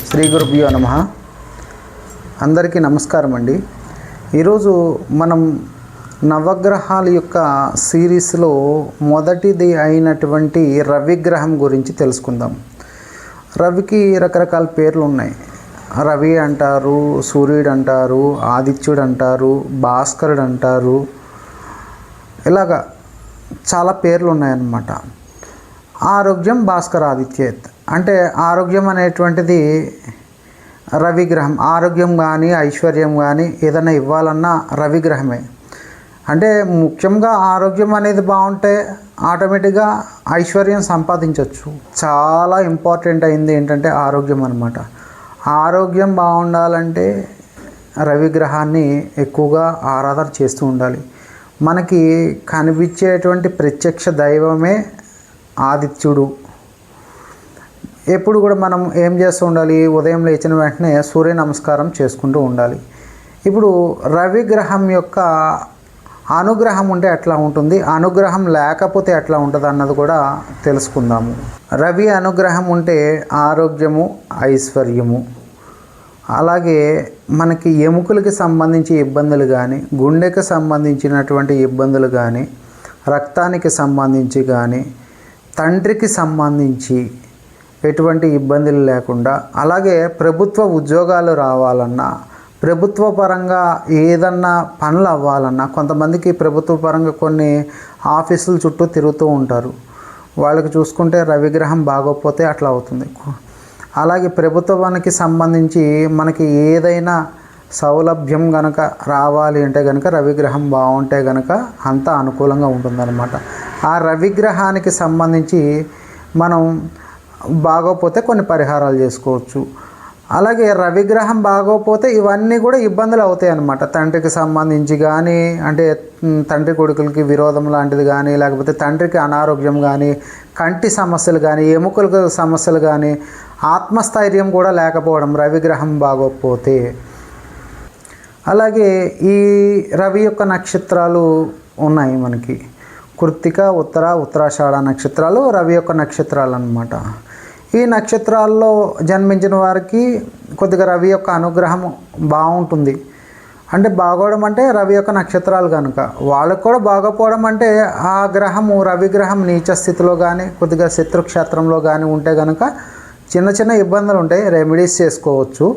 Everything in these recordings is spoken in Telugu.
శ్రీ గురుభ్యో నమః. అందరికీ నమస్కారం అండి. ఈరోజు మనం నవగ్రహాల యొక్క సిరీస్లో మొదటిది అయినటువంటి రవిగ్రహం గురించి తెలుసుకుందాం. రవికి రకరకాల పేర్లు ఉన్నాయి. రవి అంటారు, సూర్యుడు అంటారు, ఆదిత్యుడు అంటారు, భాస్కరుడు అంటారు. ఇలాగా చాలా పేర్లు ఉన్నాయన్నమాట. ఆరోగ్యం భాస్కరాదిత్యేత్ అంటే ఆరోగ్యం అనేటువంటిది రవిగ్రహం. ఆరోగ్యం కానీ ఐశ్వర్యం కానీ ఏదైనా ఇవ్వాలన్నా రవిగ్రహమే. అంటే ముఖ్యంగా ఆరోగ్యం అనేది బాగుంటే ఆటోమేటిక్గా ఐశ్వర్యం సంపాదించవచ్చు. చాలా ఇంపార్టెంట్ అయింది ఏంటంటే ఆరోగ్యం అన్నమాట. ఆరోగ్యం బాగుండాలంటే రవిగ్రహాన్ని ఎక్కువగా ఆరాధన చేస్తూ ఉండాలి. మనకి కనిపించేటువంటి ప్రత్యక్ష దైవమే ఆదిత్యుడు. ఎప్పుడు కూడా మనం ఏం చేస్తూ ఉండాలి? ఉదయం లేచిన వెంటనే సూర్య నమస్కారం చేసుకుంటూ ఉండాలి. ఇప్పుడు రవిగ్రహం యొక్క అనుగ్రహం ఉంటే ఎట్లా ఉంటుంది, అనుగ్రహం లేకపోతే ఎట్లా ఉంటుంది అన్నది కూడా తెలుసుకుందాము. రవి అనుగ్రహం ఉంటే ఆరోగ్యము, ఐశ్వర్యము, అలాగే మనకి ఎముకలకి సంబంధించి ఇబ్బందులు కానీ, గుండెకి సంబంధించినటువంటి ఇబ్బందులు కానీ, రక్తానికి సంబంధించి కానీ, తండ్రికి సంబంధించి ఎటువంటి ఇబ్బందులు లేకుండా, అలాగే ప్రభుత్వ ఉద్యోగాలు రావాలన్నా, ప్రభుత్వ పరంగా ఏదన్నా పనులు అవ్వాలన్నా, కొంతమందికి ప్రభుత్వ పరంగా కొన్ని ఆఫీసుల చుట్టూ తిరుగుతూ ఉంటారు. వాళ్ళకి చూసుకుంటే రవిగ్రహం బాగోకపోతే అట్లా అవుతుంది. అలాగే ప్రభుత్వానికి సంబంధించి మనకి ఏదైనా సౌలభ్యం కనుక రావాలి అంటే కనుక రవిగ్రహం బాగుంటే కనుక అంతా అనుకూలంగా ఉంటుందన్నమాట. ఆ రవిగ్రహానికి సంబంధించి మనం బాగోపోతే కొన్ని పరిహారాలు చేసుకోవచ్చు. అలాగే రవిగ్రహం బాగోపోతే ఇవన్నీ కూడా ఇబ్బందులు అవుతాయి అన్నమాట. తండ్రికి సంబంధించి కానీ, అంటే తండ్రి కొడుకులకి విరోధం లాంటిది కానీ, లేకపోతే తండ్రికి అనారోగ్యం కానీ, కంటి సమస్యలు కానీ, ఎముకలకు సమస్యలు కానీ, ఆత్మస్థైర్యం కూడా లేకపోవడం రవిగ్రహం బాగోకపోతే. అలాగే ఈ రవి యొక్క నక్షత్రాలు ఉన్నాయి మనకి. కృత్తిక, ఉత్తర, ఉత్తరాషాఢ నక్షత్రాలు రవి యొక్క నక్షత్రాలు అన్నమాట. ఈ నక్షత్రాల్లో జన్మించిన వారికి కొద్దిగా రవి యొక్క అనుగ్రహం బాగుంటుంది. అంటే బాగోవడం అంటే రవి యొక్క నక్షత్రాలు కనుక వాళ్ళకు కూడా బాగోపోవడం అంటే ఆ గ్రహము రవిగ్రహం నీచ స్థితిలో కానీ, కొద్దిగా శత్రుక్షేత్రంలో కానీ ఉంటే కనుక చిన్న చిన్న ఇబ్బందులు ఉంటాయి, రెమెడీస్ చేసుకోవచ్చు.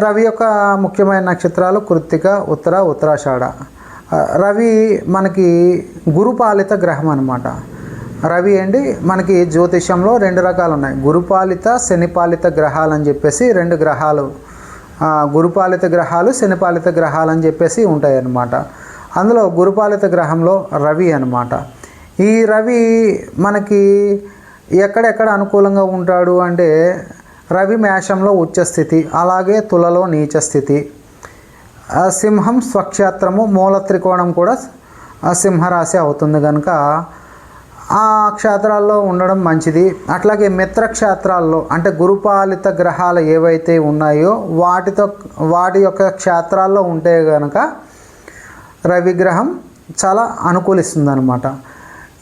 రవి యొక్క ముఖ్యమైన నక్షత్రాలు కృత్తిక, ఉత్తర, ఉత్తరాషాఢ. రవి మనకి గురుపాలిత గ్రహం అన్నమాట. రవి ఏంటి మనకి జ్యోతిష్యంలో రెండు రకాలు ఉన్నాయి. గురుపాలిత, శనిపాలిత గ్రహాలు అని చెప్పేసి రెండు గ్రహాలు, గురుపాలిత గ్రహాలు, శనిపాలిత గ్రహాలు అని చెప్పేసి ఉంటాయి అన్నమాట. అందులో గురుపాలిత గ్రహంలో రవి అన్నమాట. ఈ రవి మనకి ఎక్కడెక్కడ అనుకూలంగా ఉంటాడు అంటే రవి మేషంలో ఉచ్చస్థితి, అలాగే తులలో నీచ స్థితి, సింహం స్వక్షేత్రము, మూల త్రికోణం కూడా సింహరాశి అవుతుంది కనుక ఆ క్షేత్రాల్లో ఉండడం మంచిది. అట్లాగే మిత్రక్షేత్రాల్లో అంటే గురుపాలిత గ్రహాలు ఏవైతే ఉన్నాయో వాటి యొక్క క్షేత్రాల్లో ఉంటే కనుక రవిగ్రహం చాలా అనుకూలిస్తుంది అన్నమాట.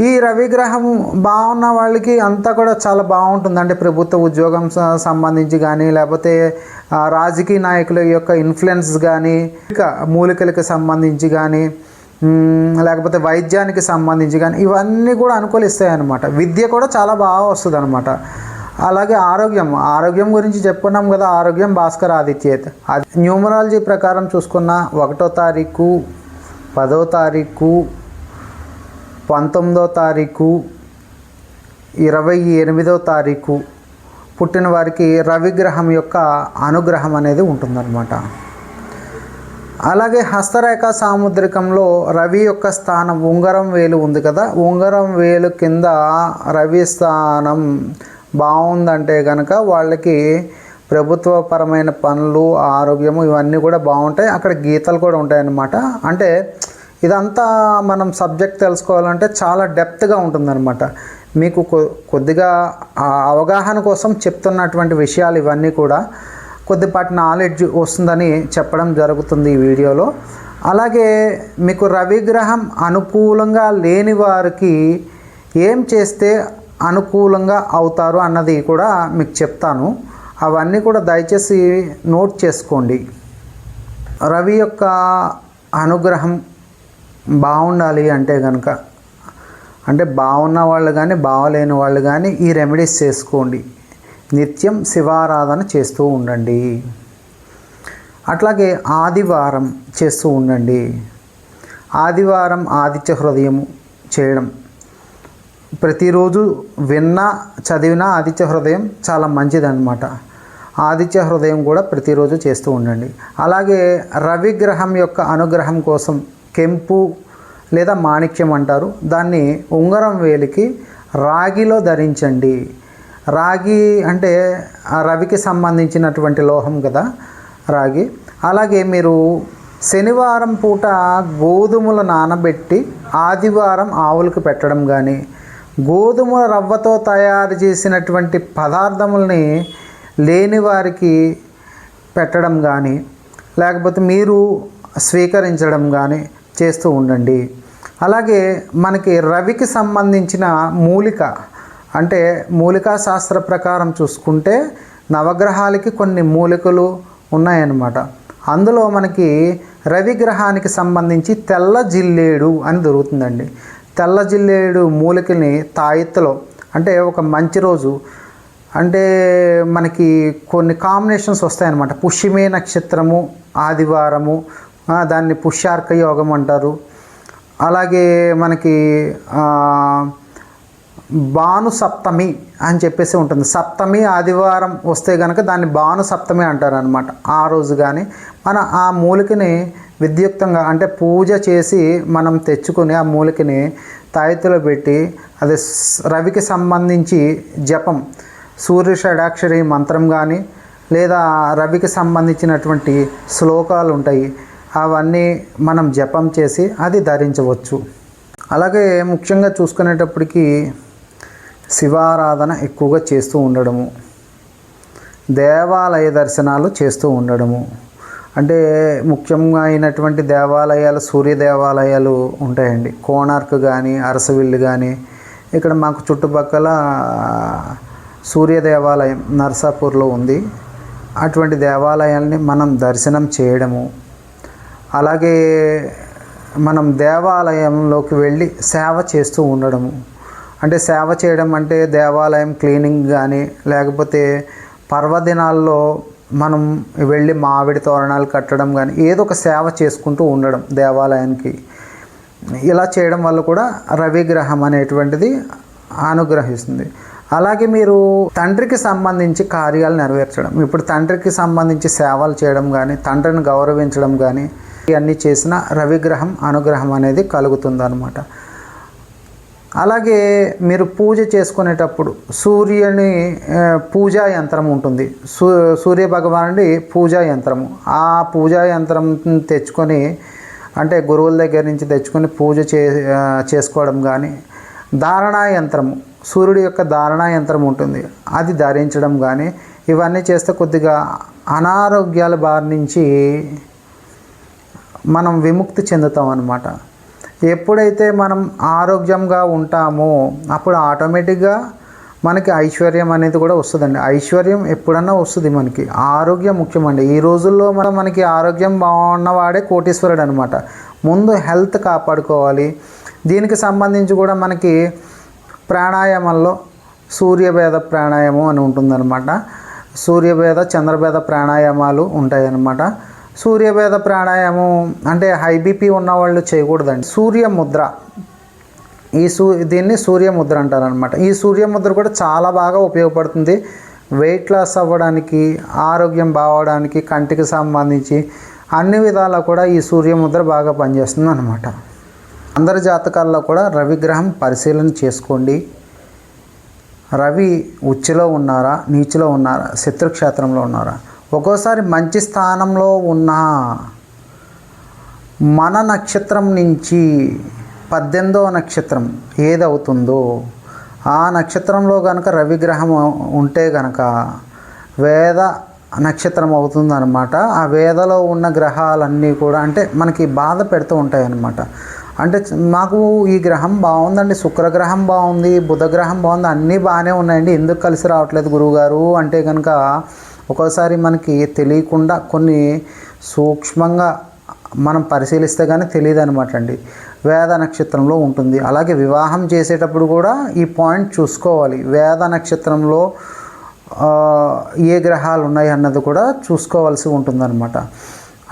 ఈ రవిగ్రహం బాగున్న వాళ్ళకి అంతా కూడా చాలా బాగుంటుంది. అంటే ప్రభుత్వ ఉద్యోగం సంబంధించి కానీ, లేకపోతే రాజకీయ నాయకుల యొక్క ఇన్ఫ్లుయెన్స్ కానీ, మూలికలకు సంబంధించి కానీ, లేకపోతే వైద్యానికి సంబంధించి కానీ ఇవన్నీ కూడా అనుకూలిస్తాయి అన్నమాట. విద్య కూడా చాలా బాగా వస్తుంది అనమాట. అలాగే ఆరోగ్యం గురించి చెప్పుకున్నాం కదా. ఆరోగ్యం భాస్కరాదిత్యేత్. అది న్యూమరాలజీ ప్రకారం చూసుకున్న 1వ తారీఖు, 10వ తారీఖు, 19వ తారీఖు, 28వ తారీఖు పుట్టిన వారికి రవిగ్రహం యొక్క అనుగ్రహం అనేది ఉంటుందన్నమాట. అలాగే హస్తరేఖ సాముద్రికంలో రవి యొక్క స్థానం ఉంగరం వేలు ఉంది కదా, ఉంగరం వేలు కింద రవి స్థానం బాగుందంటే కనుక వాళ్ళకి ప్రభుత్వపరమైన పనులు, ఆరోగ్యము ఇవన్నీ కూడా బాగుంటాయి. అక్కడ గీతలు కూడా ఉంటాయన్నమాట. అంటే ఇదంతా మనం సబ్జెక్ట్ తెలుసుకోవాలంటే చాలా డెప్త్గా ఉంటుందన్నమాట. మీకు కొద్దిగా అవగాహన కోసం చెప్తున్నటువంటి విషయాలు ఇవన్నీ కూడా కొద్దిపాటి నాలెడ్జ్ వస్తుందని చెప్పడం జరుగుతుంది ఈ వీడియోలో. అలాగే మీకు రవిగ్రహం అనుకూలంగా లేని వారికి ఏం చేస్తే అనుకూలంగా అవుతారు అన్నది కూడా మీకు చెప్తాను. అవన్నీ కూడా దయచేసి నోట్ చేసుకోండి. రవి యొక్క అనుగ్రహం బాగుండాలి అంటే కనుక, అంటే బాగున్న వాళ్ళు కానీ బాగలేని వాళ్ళు కానీ ఈ రెమెడీస్ చేసుకోండి. నిత్యం శివారాధన చేస్తూ ఉండండి. అట్లాగే ఆదివారం చేస్తూ ఉండండి. ఆదివారం ఆదిత్య హృదయం చేయడం ప్రతిరోజు విన్నా చదివినా ఆదిత్య హృదయం చాలా మంచిదన్నమాట. ఆదిత్య హృదయం కూడా ప్రతిరోజు చేస్తూ ఉండండి. అలాగే రవిగ్రహం యొక్క అనుగ్రహం కోసం కెంపు లేదా మాణిక్యం అంటారు, దాన్ని ఉంగరం వేలికి రాగిలో ధరించండి. రాగి అంటే ఆ రవికి సంబంధించినటువంటి లోహం కదా రాగి. అలాగే మీరు శనివారం పూట గోధుమలు నానబెట్టి ఆదివారం ఆవులకు పెట్టడం కానీ, గోధుమల రవ్వతో తయారు చేసినటువంటి పదార్థముల్ని లేని వారికి పెట్టడం కానీ, లేకపోతే మీరు స్వీకరించడం కానీ చేస్తూ ఉండండి. అలాగే మనకి రవికి సంబంధించిన మూలిక అంటే మూలికా శాస్త్ర ప్రకారం చూసుకుంటే నవగ్రహాలకి కొన్ని మూలికలు ఉన్నాయన్నమాట. అందులో మనకి రవి గ్రహానికి సంబంధించి తెల్ల జిల్లేడు అని దొరుకుతుందండి. తెల్ల జిల్లేడు మూలికని తాయెత్తులో, అంటే ఒక మంచి రోజు అంటే మనకి కొన్ని కాంబినేషన్స్ వస్తాయన్నమాట. పుష్యమే నక్షత్రము ఆదివారము, దాన్ని పుష్యార్క యోగం అంటారు. అలాగే మనకి భాను సప్తమి అని చెప్పేసి ఉంటుంది. సప్తమి ఆదివారం వస్తే కనుక దాన్ని భాను సప్తమి అంటారు అనమాట. ఆ రోజు కానీ మన ఆ మూలికని విద్యుక్తంగా అంటే పూజ చేసి మనం తెచ్చుకొని ఆ మూలికని తాయెత్తులో పెట్టి అది రవికి సంబంధించి జపం సూర్య షడాక్షరి మంత్రం కానీ లేదా రవికి సంబంధించినటువంటి శ్లోకాలు ఉంటాయి, అవన్నీ మనం జపం చేసి అది ధరించవచ్చు. అలాగే ముఖ్యంగా చూసుకునేటప్పటికీ శివారాధన ఎక్కువగా చేస్తూ ఉండడము, దేవాలయ దర్శనాలు చేస్తూ ఉండడము. అంటే ముఖ్యంగా అయినటువంటి దేవాలయాలు సూర్య దేవాలయాలు ఉంటాయండి. కోణార్క్ కానీ అరసవిల్లు కానీ, ఇక్కడ మాకు చుట్టుపక్కల సూర్య దేవాలయం నర్సాపూర్లో ఉంది. అటువంటి దేవాలయాల్ని మనం దర్శనం చేయడము, అలాగే మనం దేవాలయంలోకి వెళ్ళి సేవ చేస్తూ ఉండడము. అంటే సేవ చేయడం అంటే దేవాలయం క్లీనింగ్ కానీ, లేకపోతే పర్వదినాల్లో మనం వెళ్ళి మామిడి తోరణాలు కట్టడం కానీ, ఏదో ఒక సేవ చేసుకుంటూ ఉండడం దేవాలయానికి. ఇలా చేయడం వల్ల కూడా రవిగ్రహం అనేటువంటిది అనుగ్రహిస్తుంది. అలాగే మీరు తండ్రికి సంబంధించి కార్యాలు నెరవేర్చడం, ఇప్పుడు తండ్రికి సంబంధించి సేవలు చేయడం కానీ, తండ్రిని గౌరవించడం కానీ ఇవన్నీ చేసిన రవిగ్రహం అనుగ్రహం అనేది కలుగుతుందన్నమాట. అలాగే మీరు పూజ చేసుకునేటప్పుడు సూర్యుని పూజా యంత్రం ఉంటుంది. సూర్య భగవానుడి పూజా యంత్రము, ఆ పూజా యంత్రం తెచ్చుకొని అంటే గురువుల దగ్గర నుంచి తెచ్చుకొని పూజ చేసుకోవడం కానీ, ధారణా యంత్రము సూర్యుడి యొక్క ధారణా యంత్రం ఉంటుంది, అది ధరించడం కానీ, ఇవన్నీ చేస్తే కొద్దిగా అనారోగ్యాల బారి నుంచి మనం విముక్తి చెందుతాం అన్నమాట. ఎప్పుడైతే మనం ఆరోగ్యంగా ఉంటామో అప్పుడు ఆటోమేటిక్గా మనకి ఐశ్వర్యం అనేది కూడా వస్తుందండి. ఐశ్వర్యం ఎప్పుడన్నా వస్తుంది, మనకి ఆరోగ్యం ముఖ్యమండి. ఈ రోజుల్లో మనకి ఆరోగ్యం బాగున్నవాడే కోటీశ్వరుడు అనమాట. ముందు హెల్త్ కాపాడుకోవాలి. దీనికి సంబంధించి కూడా మనకి ప్రాణాయామంలో సూర్యభేద ప్రాణాయామం అని ఉంటుందన్నమాట. సూర్యభేద చంద్రభేద ప్రాణాయామాలు ఉంటాయన్నమాట. సూర్యభేద ప్రాణాయామం అంటే హై బీపీ ఉన్నవాళ్ళు చేయకూడదండి. సూర్యముద్ర, దీన్ని సూర్యముద్ర అంటారనమాట. ఈ సూర్యముద్ర కూడా చాలా బాగా ఉపయోగపడుతుంది వెయిట్ లాస్ అవ్వడానికి, ఆరోగ్యం బాగవడానికి, కంటికి సంబంధించి అన్ని విధాలా కూడా ఈ సూర్యముద్ర బాగా పనిచేస్తుంది అనమాట. అందరి జాతకాల్లో కూడా రవిగ్రహం పరిశీలన చేసుకోండి. రవి ఉచ్చులో ఉన్నారా, నీచులో ఉన్నారా, శత్రుక్షేత్రంలో ఉన్నారా. ఒక్కోసారి మంచి స్థానంలో ఉన్న మన నక్షత్రం నుంచి 18వ నక్షత్రం ఏదవుతుందో ఆ నక్షత్రంలో కనుక రవిగ్రహం ఉంటే కనుక వేద నక్షత్రం అవుతుందన్నమాట. ఆ వేదలో ఉన్న గ్రహాలన్నీ కూడా అంటే మనకి బాధ పెడుతూ ఉంటాయి అన్నమాట. అంటే మాకు ఈ గ్రహం బాగుందండి, శుక్రగ్రహం బాగుంది, బుధగ్రహం బాగుంది, అన్నీ బాగానే ఉన్నాయండి, ఎందుకు కలిసి రావట్లేదు గురువుగారు అంటే కనుక ఒక్కోసారి మనకి తెలియకుండా కొన్ని సూక్ష్మంగా మనం పరిశీలిస్తే కానీ తెలియదు అనమాట అండి. వేద నక్షత్రంలో ఉంటుంది. అలాగే వివాహం చేసేటప్పుడు కూడా ఈ పాయింట్ చూసుకోవాలి. వేద నక్షత్రంలో ఏ గ్రహాలు ఉన్నాయి అన్నది కూడా చూసుకోవాల్సి ఉంటుందన్నమాట.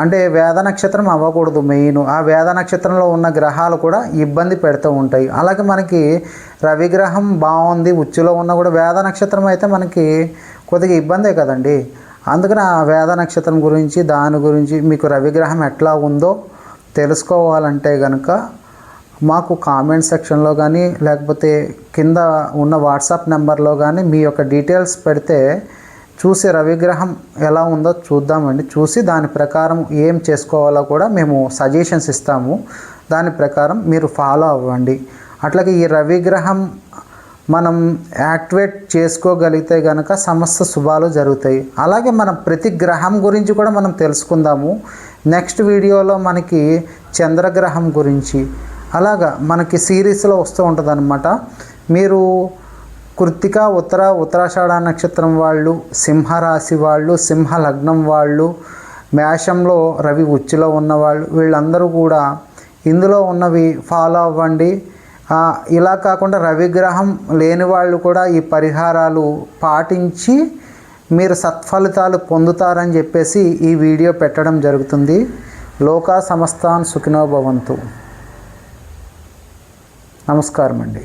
అంటే వేద నక్షత్రం అవ్వకూడదు మెయిన్. ఆ వేద నక్షత్రంలో ఉన్న గ్రహాలు కూడా ఇబ్బంది పెడుతూ ఉంటాయి. అలాగే మనకి రవిగ్రహం బాగుంది, ఉచ్చులో ఉన్నా కూడా వేద నక్షత్రం అయితే మనకి కొద్దిగా ఇబ్బందే కదండి. అందుకని ఆ వేద నక్షత్రం గురించి దాని గురించి మీకు రవిగ్రహం ఎట్లా ఉందో తెలుసుకోవాలంటే కనుక మాకు కామెంట్ సెక్షన్లో కానీ లేకపోతే కింద ఉన్న వాట్సాప్ నెంబర్లో కానీ మీ యొక్క డీటెయిల్స్ పెడితే చూసి రవిగ్రహం ఎలా ఉందో చూద్దామండి. చూసి దాని ప్రకారం ఏం చేసుకోవాలో కూడా మేము సజెషన్స్ ఇస్తాము. దాని ప్రకారం మీరు ఫాలో అవ్వండి. అట్లాగే ఈ రవిగ్రహం మనం యాక్టివేట్ చేసుకోగలిగితే కనుక సమస్త శుభాలు జరుగుతాయి. అలాగే మనం ప్రతి గ్రహం గురించి కూడా మనం తెలుసుకుందాము. నెక్స్ట్ వీడియోలో మనకి చంద్రగ్రహం గురించి అలాగా మనకి సిరీస్లో వస్తూ ఉంటుంది అన్నమాట. మీరు కృత్తిక, ఉత్తరాషాఢ నక్షత్రం వాళ్ళు, సింహరాశి వాళ్ళు, సింహ లగ్నం వాళ్ళు, మేషంలో రవి ఉచ్చులో ఉన్నవాళ్ళు, వీళ్ళందరూ కూడా ఇందులో ఉన్నవి ఫాలో అవ్వండి. ఇలా కాకుండా రవిగ్రహం లేని వాళ్ళు కూడా ఈ పరిహారాలు పాటించి మీరు సత్ఫలితాలు పొందుతారని చెప్పేసి ఈ వీడియో పెట్టడం జరుగుతుంది. లోకా సమస్తాన్ సుఖినో భవంతు. నమస్కారం అండి.